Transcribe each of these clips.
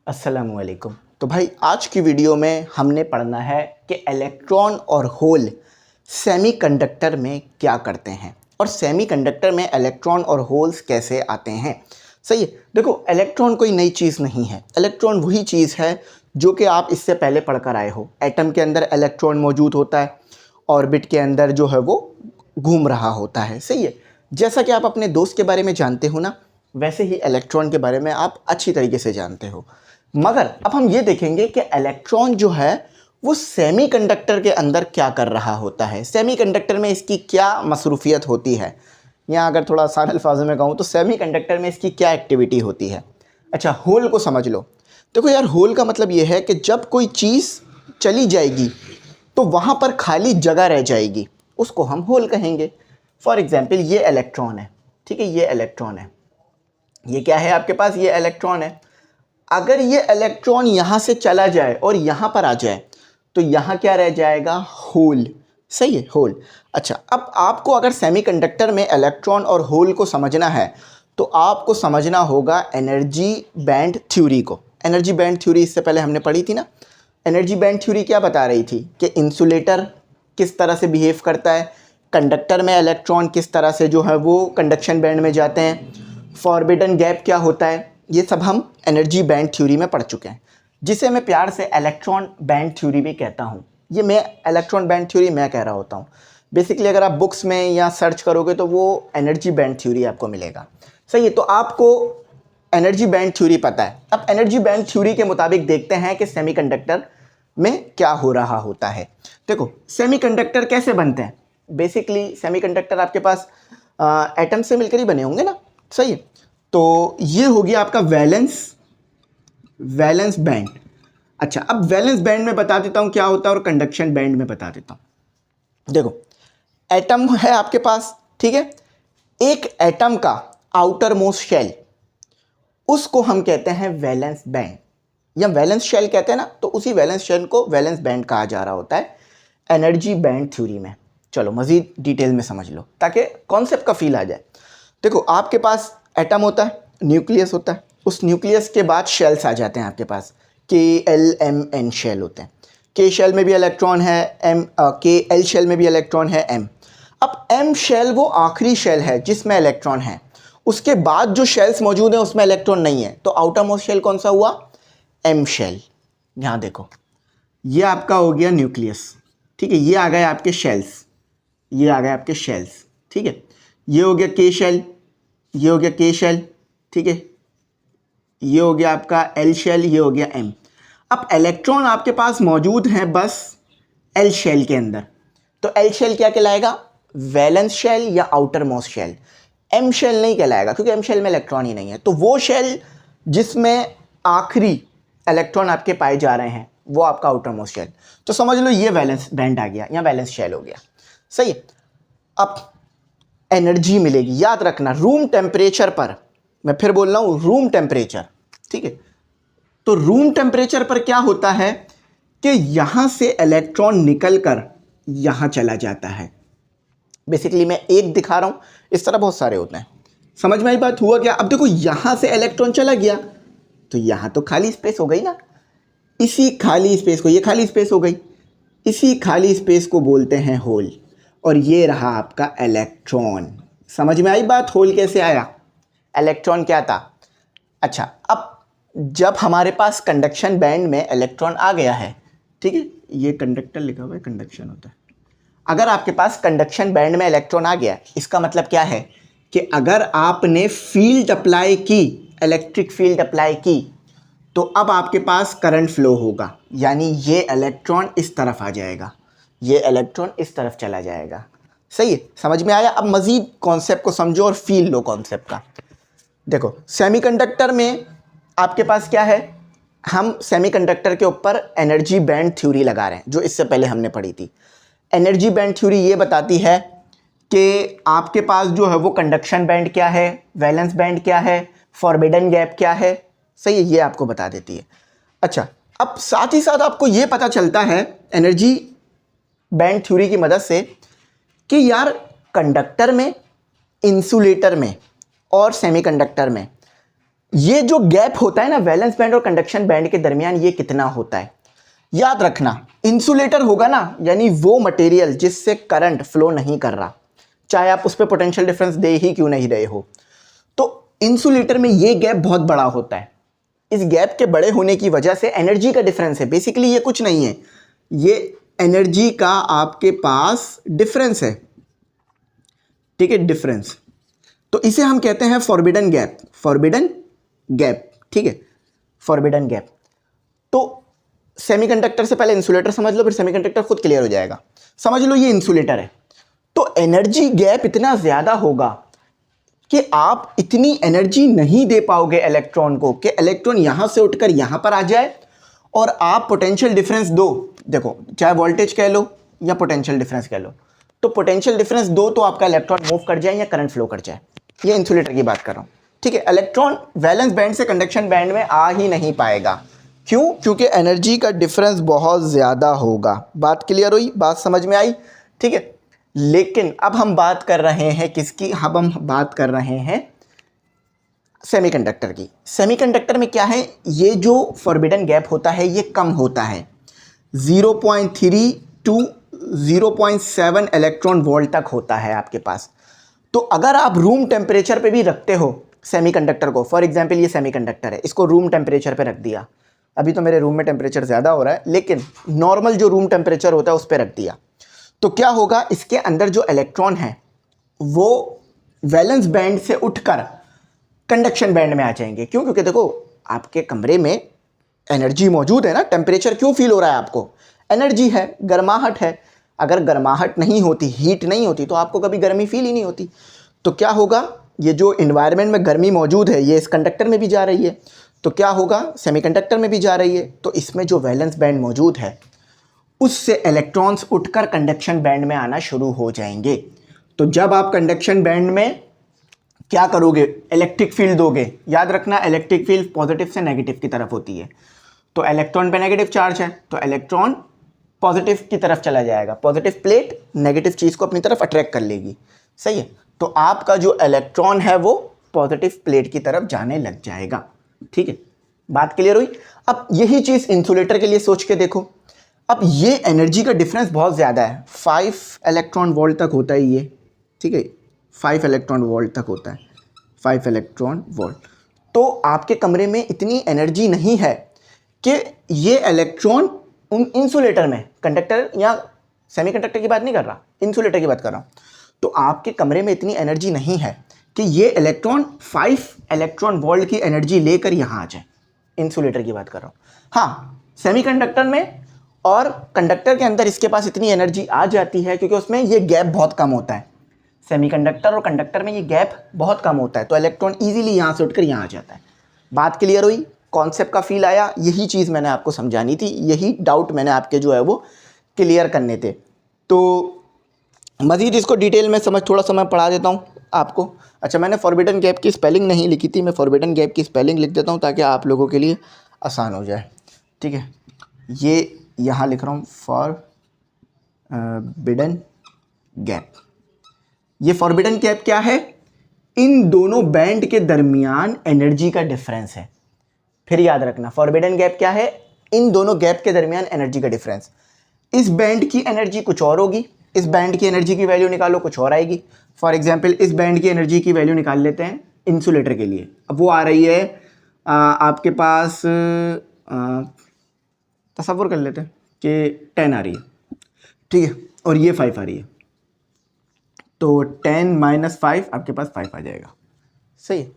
अस्सलामुअलैकुम। तो भाई आज की वीडियो में हमने पढ़ना है कि इलेक्ट्रॉन और होल सेमीकंडक्टर में क्या करते हैं और सेमीकंडक्टर में इलेक्ट्रॉन और होल्स कैसे आते हैं। सही है। देखो, इलेक्ट्रॉन कोई नई चीज़ नहीं है। इलेक्ट्रॉन वही चीज़ है जो कि आप इससे पहले पढ़कर आए हो। एटम के अंदर इलेक्ट्रॉन मौजूद होता है, ऑर्बिट के अंदर जो है वो घूम रहा होता है। सही है। जैसा कि आप अपने दोस्त के बारे में जानते हो ना, वैसे ही इलेक्ट्रॉन के बारे में आप अच्छी तरीके से जानते हो। मगर अब हम ये देखेंगे कि इलेक्ट्रॉन जो है वो सेमीकंडक्टर के अंदर क्या कर रहा होता है, सेमीकंडक्टर में इसकी क्या मसरूफियत होती है, या अगर थोड़ा आसान अल्फाजों में कहूँ तो सेमीकंडक्टर में इसकी क्या एक्टिविटी होती है। अच्छा, होल को समझ लो। देखो यार, होल का मतलब ये है कि जब कोई चीज़ चली जाएगी तो वहाँ पर खाली जगह रह जाएगी, उसको हम होल कहेंगे। फॉर एग्जाम्पल, ये इलेक्ट्रॉन है, ठीक है, ये इलेक्ट्रॉन है, ये क्या है आपके पास, ये इलेक्ट्रॉन है। अगर ये इलेक्ट्रॉन यहाँ से चला जाए और यहाँ पर आ जाए तो यहाँ क्या रह जाएगा, होल। सही है, होल। अच्छा, अब आपको अगर सेमीकंडक्टर में इलेक्ट्रॉन और होल को समझना है तो आपको समझना होगा एनर्जी बैंड थ्योरी को। एनर्जी बैंड थ्योरी इससे पहले हमने पढ़ी थी ना। एनर्जी बैंड थ्योरी क्या बता रही थी कि इंसुलेटर किस तरह से बिहेव करता है, कंडक्टर में इलेक्ट्रॉन किस तरह से जो है वो कंडक्शन बैंड में जाते हैं, फॉरबिडन गैप क्या होता है, ये सब हम एनर्जी बैंड थ्योरी में पढ़ चुके हैं, जिसे मैं प्यार से इलेक्ट्रॉन बैंड थ्योरी भी कहता हूँ। ये मैं इलेक्ट्रॉन बैंड थ्योरी मैं कह रहा होता हूँ। बेसिकली अगर आप बुक्स में या सर्च करोगे तो वो एनर्जी बैंड थ्योरी आपको मिलेगा। सही है, तो आपको एनर्जी बैंड थ्योरी पता है। अब एनर्जी बैंड थ्योरी के मुताबिक देखते हैं कि सेमीकंडक्टर में क्या हो रहा होता है। देखो, सेमीकंडक्टर कैसे बनते हैं। बेसिकली सेमीकंडक्टर आपके पास एटम से मिलकर ही बने होंगे ना। सही है, तो ये हो गया आपका वैलेंस बैंड। अच्छा, अब वैलेंस बैंड में बता देता हूँ क्या होता है और कंडक्शन बैंड में बता देता हूँ। देखो, एटम है आपके पास, ठीक है। एक एटम का आउटर मोस्ट शेल, उसको हम कहते हैं वैलेंस बैंड या वैलेंस शेल कहते हैं ना, तो उसी वैलेंस शेल को वैलेंस बैंड कहा जा रहा होता है एनर्जी बैंड थ्योरी में। चलो मज़ीद डिटेल में समझ लो ताकि कॉन्सेप्ट का फील आ जाए। देखो, आपके पास एटम होता है, न्यूक्लियस होता है, उस न्यूक्लियस के बाद शेल्स आ जाते हैं आपके पास, KLMN शेल होते हैं। के शेल में भी इलेक्ट्रॉन है, KL शेल में भी इलेक्ट्रॉन है, M। अब M शेल वो आखिरी शेल है जिसमें इलेक्ट्रॉन है, उसके बाद जो शेल्स मौजूद हैं उसमें इलेक्ट्रॉन नहीं है। तो आउटर मोस्ट शेल कौन सा हुआ, M शेल। यहाँ देखो, ये आपका हो गया न्यूक्लियस, ठीक है, ये आ गए आपके शेल्स, ये आ गए आपके शेल्स, ठीक है। ये हो गया के शेल, ये हो गया के शेल, ठीक है, ये हो गया आपका L शेल, ये हो गया M। अब इलेक्ट्रॉन आपके पास मौजूद हैं बस L शेल के अंदर, तो L शेल क्या कहलाएगा, वैलेंस शेल या outermost shell. M shell नहीं कहलाएगा क्योंकि M शेल में इलेक्ट्रॉन ही नहीं है। तो वो शेल जिसमें आखिरी इलेक्ट्रॉन आपके पाए जा रहे हैं वो आपका आउटर मोस्ट शेल। तो समझ लो ये वैलेंस बैंड आ गया या वैलेंस शेल हो गया। सही है। अब एनर्जी मिलेगी, याद रखना, रूम टेम्परेचर पर, मैं फिर बोल रहा हूँ रूम टेम्परेचर, ठीक है। तो रूम टेम्परेचर पर क्या होता है कि यहां से इलेक्ट्रॉन निकलकर यहां चला जाता है। बेसिकली मैं एक दिखा रहा हूं, इस तरह बहुत सारे होते हैं। समझ में आई बात, हुआ क्या। अब देखो, यहां से इलेक्ट्रॉन चला गया तो यहां तो खाली स्पेस हो गई ना, इसी खाली स्पेस को, ये खाली स्पेस हो गई, इसी खाली स्पेस को बोलते हैं होल। और ये रहा आपका इलेक्ट्रॉन। समझ में आई बात, होल कैसे आया, इलेक्ट्रॉन क्या था। अच्छा, अब जब हमारे पास कंडक्शन बैंड में इलेक्ट्रॉन आ गया है, ठीक है, ये कंडक्टर लिखा हुआ है, कंडक्शन होता है। अगर आपके पास कंडक्शन बैंड में इलेक्ट्रॉन आ गया, इसका मतलब क्या है कि अगर आपने फील्ड अप्लाई की, इलेक्ट्रिक फील्ड अप्लाई की, तो अब आपके पास करंट फ्लो होगा, यानी ये इलेक्ट्रॉन इस तरफ आ जाएगा, ये इलेक्ट्रॉन इस तरफ चला जाएगा। सही है, समझ में आया। अब मज़ीद कॉन्सेप्ट को समझो और फील लो कॉन्सेप्ट का। देखो, सेमीकंडक्टर में आपके पास क्या है, हम सेमीकंडक्टर के ऊपर एनर्जी बैंड थ्योरी लगा रहे हैं जो इससे पहले हमने पढ़ी थी। एनर्जी बैंड थ्योरी ये बताती है कि आपके पास जो है वो कंडक्शन बैंड क्या है, वैलेंस बैंड क्या है, फॉरबिडन गैप क्या है। सही है, ये आपको बता देती है। अच्छा, अब साथ ही साथ आपको ये पता चलता है एनर्जी बैंड थ्योरी की मदद से कि यार कंडक्टर में, इंसुलेटर में और सेमीकंडक्टर में ये जो गैप होता है ना वैलेंस बैंड और कंडक्शन बैंड के दरमियान, ये कितना होता है याद रखना। इंसुलेटर होगा ना, यानी वो मटेरियल जिससे करंट फ्लो नहीं कर रहा, चाहे आप उस पर पोटेंशियल डिफरेंस दे ही क्यों नहीं रहे हो। तो इंसुलेटर में ये गैप बहुत बड़ा होता है। इस गैप के बड़े होने की वजह से एनर्जी का डिफरेंस है, बेसिकली ये कुछ नहीं है, ये एनर्जी का आपके पास डिफरेंस है, ठीक है, डिफरेंस। तो इसे हम कहते हैं फॉरबिडन गैप, फॉरबिडन गैप, ठीक है, फॉरबिडन गैप। तो सेमीकंडक्टर से पहले इंसुलेटर समझ लो, फिर सेमीकंडक्टर खुद क्लियर हो जाएगा। समझ लो ये इंसुलेटर है, तो एनर्जी गैप इतना ज़्यादा होगा कि आप इतनी एनर्जी नहीं दे पाओगे इलेक्ट्रॉन को कि इलेक्ट्रॉन यहां से उठकर यहां पर आ जाए और आप पोटेंशियल डिफरेंस दो। देखो, चाहे वोल्टेज कह लो या पोटेंशियल डिफरेंस कह लो, तो पोटेंशियल डिफरेंस दो तो आपका इलेक्ट्रॉन मूव कर जाए या करंट फ्लो कर जाए। ये इंसुलेटर की बात कर रहा हूं, ठीक है। इलेक्ट्रॉन वैलेंस बैंड से कंडक्शन बैंड में आ ही नहीं पाएगा। क्यों? क्योंकि एनर्जी का डिफरेंस बहुत ज़्यादा होगा। बात क्लियर हुई? बात समझ में आई? ठीक है। लेकिन अब हम बात कर रहे हैं किसकी? अब हम बात कर रहे हैं सेमीकंडक्टर की। सेमीकंडक्टर में क्या है, ये जो फॉरबिडन गैप होता है ये कम होता है, 0.3 टू 0.7 इलेक्ट्रॉन वोल्ट तक होता है आपके पास। तो अगर आप रूम टेम्परेचर पे भी रखते हो सेमीकंडक्टर को, फॉर एग्जांपल ये सेमीकंडक्टर है, इसको रूम टेम्परेचर पे रख दिया, अभी तो मेरे रूम में टेम्परेचर ज़्यादा हो रहा है, लेकिन नॉर्मल जो रूम टेम्परेचर होता है उस पर रख दिया, तो क्या होगा, इसके अंदर जो इलेक्ट्रॉन है वो वैलेंस बैंड से उठकर कंडक्शन बैंड में आ जाएंगे। क्यों? क्योंकि देखो आपके कमरे में एनर्जी मौजूद है ना, टेम्परेचर क्यों फील हो रहा है आपको? एनर्जी है, गर्माहट है। अगर गर्माहट नहीं होती, हीट नहीं होती, तो आपको कभी गर्मी फील ही नहीं होती। तो क्या होगा, ये जो इन्वायरमेंट में गर्मी मौजूद है ये इस कंडक्टर में भी जा रही है, तो क्या होगा, सेमीकंडक्टर में भी जा रही है। तो इसमें जो वैलेंस बैंड मौजूद है उससे इलेक्ट्रॉन्स उठकर कंडक्शन बैंड में आना शुरू हो जाएंगे। तो जब आप कंडक्शन बैंड में क्या करोगे, इलेक्ट्रिक फील्ड दोगे। याद रखना, इलेक्ट्रिक फील्ड पॉजिटिव से नेगेटिव की तरफ होती है। तो इलेक्ट्रॉन पे नेगेटिव चार्ज है, तो इलेक्ट्रॉन पॉजिटिव की तरफ चला जाएगा, पॉजिटिव प्लेट नेगेटिव चीज़ को अपनी तरफ अट्रैक्ट कर लेगी, सही है। तो आपका जो इलेक्ट्रॉन है वो पॉजिटिव प्लेट की तरफ जाने लग जाएगा, ठीक है। बात क्लियर हुई? अब यही चीज़ इंसुलेटर के लिए सोच के देखो। अब ये एनर्जी का डिफरेंस बहुत ज़्यादा है, 5 इलेक्ट्रॉन वोल्ट तक होता है ये, ठीक है, 5 इलेक्ट्रॉन वोल्ट तक होता है, 5 इलेक्ट्रॉन वोल्ट। तो आपके कमरे में इतनी एनर्जी नहीं है कि ये इलेक्ट्रॉन उन इंसुलेटर में, कंडक्टर या सेमीकंडक्टर की बात नहीं कर रहा, इंसुलेटर की बात कर रहा हूँ, तो आपके कमरे में इतनी एनर्जी नहीं है कि ये इलेक्ट्रॉन 5 इलेक्ट्रॉन वोल्ट की एनर्जी लेकर यहाँ आ जाए। इंसुलेटर की बात कर रहा हूँ। हाँ, सेमीकंडक्टर में और कंडक्टर के अंदर इसके पास इतनी एनर्जी आ जाती है क्योंकि उसमें ये गैप बहुत कम होता है। सेमीकंडक्टर और कंडक्टर में ये गैप बहुत कम होता है, तो इलेक्ट्रॉन इजीली यहाँ से उठकर यहाँ आ जाता है। बात क्लियर हुई? कॉन्सेप्ट का फील आया? यही चीज़ मैंने आपको समझानी थी, यही डाउट मैंने आपके जो है वो क्लियर करने थे। तो मज़ीद इसको डिटेल में थोड़ा सा मैं पढ़ा देता हूँ आपको। अच्छा, मैंने फॉरबिडन गैप की स्पेलिंग नहीं लिखी थी, मैं फॉरबिडन गैप की स्पेलिंग लिख देता हूँ ताकि आप लोगों के लिए आसान हो जाए, ठीक है। ये यहाँ लिख रहा हूँ फॉरबिडन गैप। ये फॉरबिडन गैप क्या है? इन दोनों बैंड के दरमियान एनर्जी का डिफरेंस है। फिर याद रखना, फॉरबिडन गैप क्या है? इन दोनों गैप के दरमियान एनर्जी का डिफरेंस। इस बैंड की एनर्जी कुछ और होगी, इस बैंड की एनर्जी की वैल्यू निकालो, कुछ और आएगी। फॉर एग्जाम्पल इस बैंड की एनर्जी की वैल्यू निकाल लेते हैं इंसुलेटर के लिए। अब वो आ रही है आपके पास, तसव्वुर कर लेते हैं कि 10 आ रही है, ठीक है, और ये 5 आ रही है, तो 10 - 5 आपके पास 5 आ जाएगा, सही है।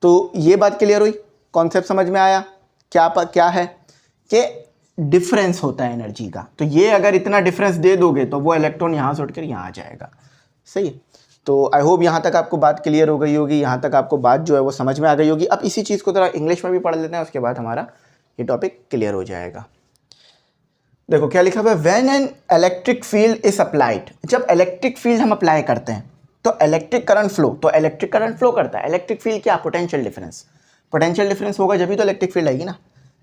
तो ये बात क्लियर हुई? कॉन्सेप्ट समझ में आया? क्या है कि डिफरेंस होता है एनर्जी का। तो ये अगर इतना डिफरेंस दे दोगे तो वो इलेक्ट्रॉन यहाँ से उठकर यहाँ आ जाएगा, सही है। तो आई होप यहाँ तक आपको बात क्लियर हो गई होगी, यहाँ तक आपको बात जो है वो समझ में आ गई होगी। अब इसी चीज़ को थोड़ा इंग्लिश में भी पढ़ लेते हैं, उसके बाद हमारा ये टॉपिक क्लियर हो जाएगा। देखो क्या लिखा हुआ है, when an electric field is applied. जब इलेक्ट्रिक फील्ड हम अप्लाई करते हैं तो इलेक्ट्रिक करंट फ्लो करता है। इलेक्ट्रिक फील्ड क्या? पोटेंशियल डिफरेंस होगा जब भी तो इलेक्ट्रिक फील्ड आएगी ना।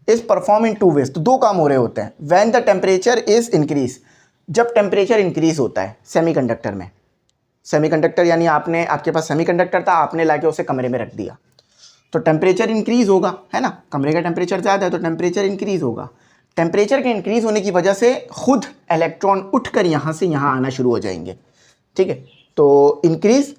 इज परफॉर्म इन 2 वेज, तो 2 काम हो रहे होते हैं। When the temperature is increase, जब टेम्परेचर इंक्रीज होता है सेमीकंडक्टर में। सेमीकंडक्टर यानी आपके पास सेमीकंडक्टर था, आपने लाके उसे कमरे में रख दिया, तो टेम्परेचर इंक्रीज़ होगा, है ना, कमरे का टेम्परेचर ज़्यादा है तो टेम्परेचर इंक्रीज़ होगा। टेम्परेचर के इंक्रीज़ होने की वजह से खुद इलेक्ट्रॉन उठकर यहाँ से यहाँ आना शुरू हो जाएंगे, ठीक है। तो increase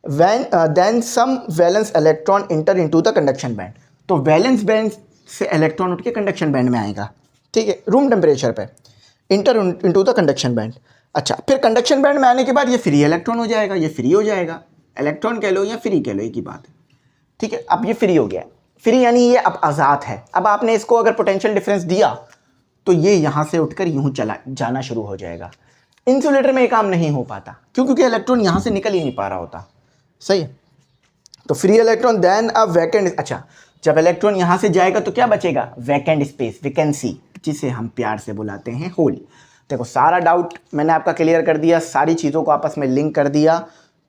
when then some valence electron enter into the conduction band, तो वैलेंस बैंड से इलेक्ट्रॉन उठ के कंडक्शन बैंड में आएगा, ठीक है, रूम टेम्परेचर पे, enter into the conduction band. अच्छा, फिर कंडक्शन बैंड में आने के बाद ये फ्री इलेक्ट्रॉन हो जाएगा, ये फ्री हो जाएगा, इलेक्ट्रॉन कह लो या फ्री कह लो, एक ही बात है, ठीक है। अब ये फ्री हो गया, फ्री यानी ये अब आज़ाद है। अब आपने इसको अगर पोटेंशियल डिफरेंस दिया तो ये यहाँ से उठकर यूँ चला जाना शुरू हो जाएगा। इंसुलेटर में ये काम नहीं हो पाता, क्योंकि इलेक्ट्रॉन यहाँ से निकल ही नहीं पा रहा होता, सही है। तो फ्री इलेक्ट्रॉन देन अ वैकेंट, अच्छा जब इलेक्ट्रॉन यहाँ से जाएगा तो क्या बचेगा, वैकेंट स्पेस, वैकेंसी, जिसे हम प्यार से बुलाते हैं होल। देखो सारा डाउट मैंने आपका क्लियर कर दिया, सारी चीज़ों को आपस में लिंक कर दिया,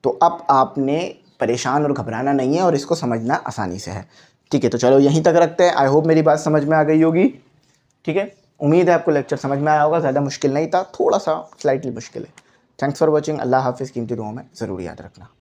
तो अब आपने परेशान और घबराना नहीं है और इसको समझना आसानी से है, ठीक है। तो चलो यहीं तक रखते हैं। आई होप मेरी बात समझ में आ गई होगी, ठीक है। उम्मीद है आपको लेक्चर समझ में आया होगा, ज़्यादा मुश्किल नहीं था, थोड़ा सा स्लाइटली मुश्किल है। Thanks for watching. अल्लाह हाफिज़। कीमती दुआओं में ज़रूर याद रखना।